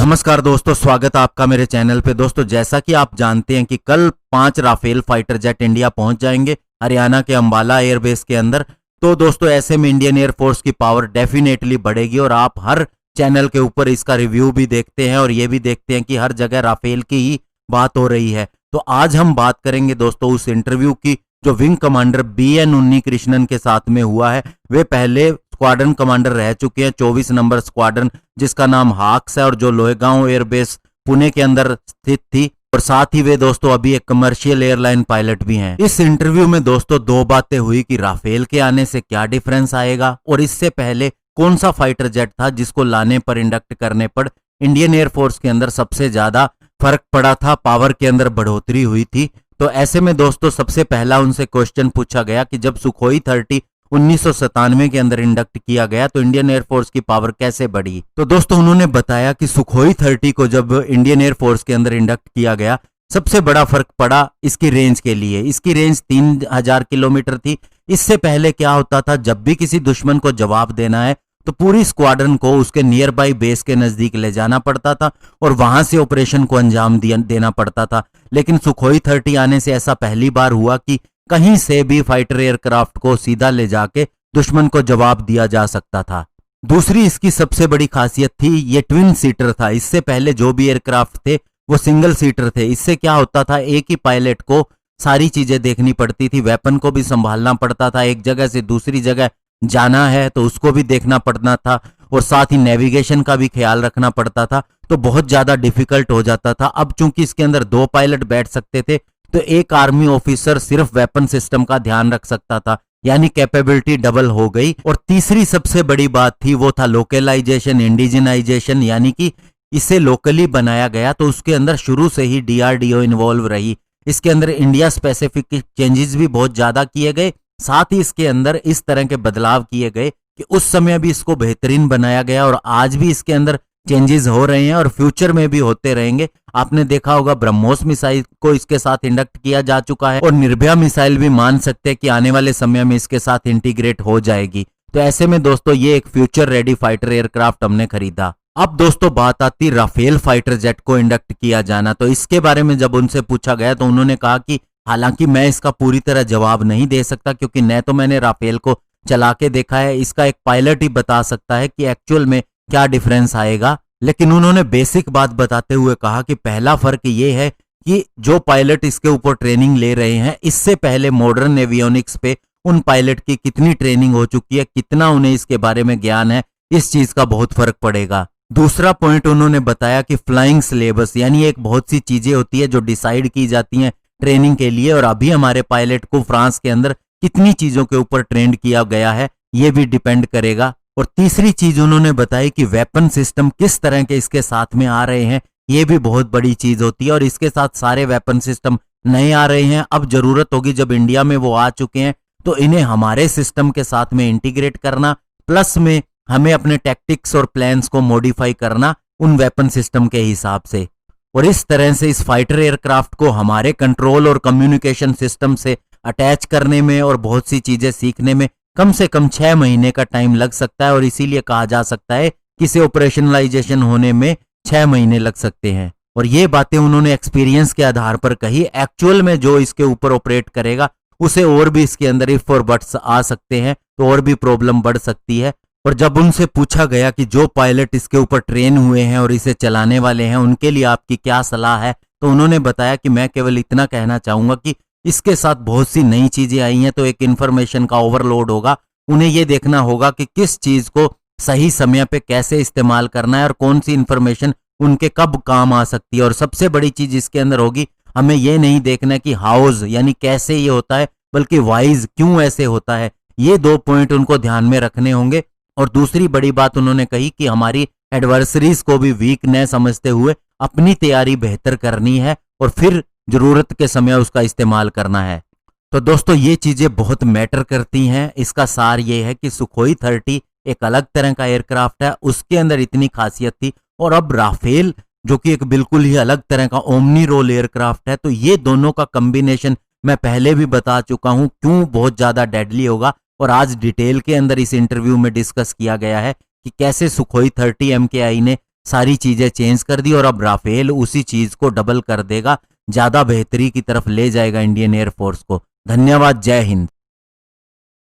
नमस्कार दोस्तों, स्वागत है आपका मेरे चैनल पे। दोस्तों, जैसा कि आप जानते हैं कि कल 5 राफेल फाइटर जेट इंडिया पहुंच जाएंगे हरियाणा के अंबाला एयरबेस के अंदर। तो दोस्तों, ऐसे में इंडियन एयरफोर्स की पावर डेफिनेटली बढ़ेगी और आप हर चैनल के ऊपर इसका रिव्यू भी देखते हैं और ये भी देखते हैं कि हर जगह राफेल की ही बात हो रही है। तो आज हम बात करेंगे दोस्तों उस इंटरव्यू की जो विंग कमांडर BN उन्नी कृष्णन के साथ में हुआ है। वे पहले स्क्वाड्रन कमांडर रह चुके हैं 24 नंबर स्क्वाड्रन, जिसका नाम हाक्स है और जो लोहेगांव एयरबेस पुणे के अंदर स्थित थी। और साथ ही वे दोस्तों अभी एक कमर्शियल एयरलाइन पायलट भी हैं। इस इंटरव्यू में दोस्तों दो बातें हुई कि राफेल के आने से क्या डिफरेंस आएगा और इससे पहले कौन सा फाइटर जेट था जिसको लाने पर, इंडक्ट करने पर इंडियन एयरफोर्स के अंदर सबसे ज्यादा फर्क पड़ा था, पावर के अंदर बढ़ोतरी हुई थी। तो ऐसे में दोस्तों सबसे पहला उनसे क्वेश्चन पूछा गया कि जब सुखोई 30 1997 के अंदर इंडक्ट किया गया तो इंडियन एयरफोर्स की पावर कैसे बढ़ी। तो दोस्तों उन्होंने बताया कि सुखोई 30 को जब इंडियन एयरफोर्स के अंदर इंडक्ट किया गया, सबसे बड़ा फर्क पड़ा इसकी रेंज के लिए। इसकी रेंज 3000 किलोमीटर थी। इससे पहले क्या होता था, जब भी किसी दुश्मन को जवाब देना है तो पूरी स्क्वाड्रन को उसके नियर बाई बेस के नजदीक ले जाना पड़ता था और वहां से ऑपरेशन को अंजाम देना पड़ता था। लेकिन सुखोई 30 आने से ऐसा पहली बार हुआ कि कहीं से भी फाइटर एयरक्राफ्ट को सीधा ले जाके दुश्मन को जवाब दिया जा सकता था। दूसरी इसकी सबसे बड़ी खासियत थी, ये ट्विन सीटर था। इससे पहले जो भी एयरक्राफ्ट थे वो सिंगल सीटर थे। इससे क्या होता था, एक ही पायलट को सारी चीजें देखनी पड़ती थी, वेपन को भी संभालना पड़ता था, एक जगह से दूसरी जगह जाना है तो उसको भी देखना पड़ना था और साथ ही नेविगेशन का भी ख्याल रखना पड़ता था। तो बहुत ज्यादा डिफिकल्ट हो जाता था। अब चूंकि इसके अंदर 2 पायलट बैठ सकते थे तो एक आर्मी ऑफिसर सिर्फ वेपन सिस्टम का ध्यान रख सकता था, यानी कैपेबिलिटी डबल हो गई। और तीसरी सबसे बड़ी बात थी वो था लोकलाइजेशन, इंडिजिनाइजेशन, यानी कि इसे लोकली बनाया गया तो उसके अंदर शुरू से ही DRDO इन्वॉल्व रही। इसके अंदर इंडिया स्पेसिफिक चेंजेस भी बहुत ज्यादा किए गए। साथ ही इसके अंदर इस तरह के बदलाव किए गए कि उस समय भी इसको बेहतरीन बनाया गया और आज भी इसके अंदर चेंजेस हो रहे हैं और फ्यूचर में भी होते रहेंगे। आपने देखा होगा ब्रह्मोस मिसाइल को इसके साथ इंडक्ट किया जा चुका है और निर्भया मिसाइल भी मान सकते हैं कि आने वाले समय में इसके साथ इंटीग्रेट हो जाएगी। तो ऐसे में दोस्तों ये एक फ्यूचर रेडी फाइटर एयरक्राफ्ट हमने खरीदा। अब दोस्तों बात आती राफेल फाइटर जेट को इंडक्ट किया जाना। तो इसके बारे में जब उनसे पूछा गया तो उन्होंने कहा कि हालांकि मैं इसका पूरी तरह जवाब नहीं दे सकता क्योंकि न तो मैंने राफेल को चला के देखा है, इसका एक पायलट ही बता सकता है कि एक्चुअल में क्या डिफरेंस आएगा। लेकिन उन्होंने बेसिक बात बताते हुए कहा कि पहला फर्क ये है कि जो पायलट इसके ऊपर ट्रेनिंग ले रहे हैं, इससे पहले मॉडर्न एवियोनिक्स पे उन पायलट की कितनी ट्रेनिंग हो चुकी है, कितना उन्हें इसके बारे में ज्ञान है, इस चीज का बहुत फर्क पड़ेगा। दूसरा पॉइंट उन्होंने बताया कि फ्लाइंग सिलेबस, यानी एक बहुत सी चीजें होती है जो डिसाइड की जाती हैं ट्रेनिंग के लिए और अभी हमारे पायलट को फ्रांस के अंदर कितनी चीजों के ऊपर ट्रेंड किया गया है ये भी डिपेंड करेगा। और तीसरी चीज उन्होंने बताई कि वेपन सिस्टम किस तरह के इसके साथ में आ रहे हैं, ये भी बहुत बड़ी चीज होती है और इसके साथ सारे वेपन सिस्टम नए आ रहे हैं। अब जरूरत होगी जब इंडिया में वो आ चुके हैं तो इन्हें हमारे सिस्टम के साथ में इंटीग्रेट करना, प्लस में हमें अपने टैक्टिक्स और प्लान्स को मॉडिफाई करना उन वेपन सिस्टम के हिसाब से। और इस तरह से इस फाइटर एयरक्राफ्ट को हमारे कंट्रोल और कम्युनिकेशन सिस्टम से अटैच करने में और बहुत सी चीजें सीखने में कम से कम 6 महीने का टाइम लग सकता है और इसीलिए कहा जा सकता है कि इसे ऑपरेशनलाइजेशन होने में 6 महीने लग सकते हैं। और ये बातें उन्होंने एक्सपीरियंस के आधार पर कही। एक्चुअल में जो इसके ऊपर ऑपरेट करेगा उसे और भी इसके अंदर इफ और बट्स आ सकते हैं तो और भी प्रॉब्लम बढ़ सकती है। और जब उनसे पूछा गया कि जो पायलट इसके ऊपर ट्रेन हुए हैं और इसे चलाने वाले हैं उनके लिए आपकी क्या सलाह है, तो उन्होंने बताया कि मैं केवल इतना कहना चाहूंगा कि इसके साथ बहुत सी नई चीजें आई हैं तो एक इंफॉर्मेशन का ओवरलोड होगा। उन्हें यह देखना होगा कि किस चीज को सही समय पे कैसे इस्तेमाल करना है और कौन सी इंफॉर्मेशन उनके कब काम आ सकती है। और सबसे बड़ी चीज इसके अंदर होगी, हमें यह नहीं देखना कि हाउस यानी कैसे ये होता है, बल्कि वाइज क्यों ऐसे होता है। ये 2 पॉइंट उनको ध्यान में रखने होंगे। और दूसरी बड़ी बात उन्होंने कही कि हमारी एडवर्सरीज को भी वीक न समझते हुए अपनी तैयारी बेहतर करनी है और फिर जरूरत के समय उसका इस्तेमाल करना है। तो दोस्तों ये चीजें बहुत मैटर करती हैं। इसका सार ये है कि सुखोई 30 एक अलग तरह का एयरक्राफ्ट है, उसके अंदर इतनी खासियत थी। और अब राफेल जो कि एक बिल्कुल ही अलग तरह का ओमनी रोल एयरक्राफ्ट है, तो ये दोनों का कॉम्बिनेशन मैं पहले भी बता चुका हूं क्यों बहुत ज्यादा डेडली होगा। और आज डिटेल के अंदर इस इंटरव्यू में डिस्कस किया गया है कि कैसे सुखोई 30 MKI ने सारी चीजें चेंज कर दी और अब राफेल उसी चीज को डबल कर देगा, ज्यादा बेहतरी की तरफ ले जाएगा इंडियन एयरफोर्स को। धन्यवाद, जय हिंद।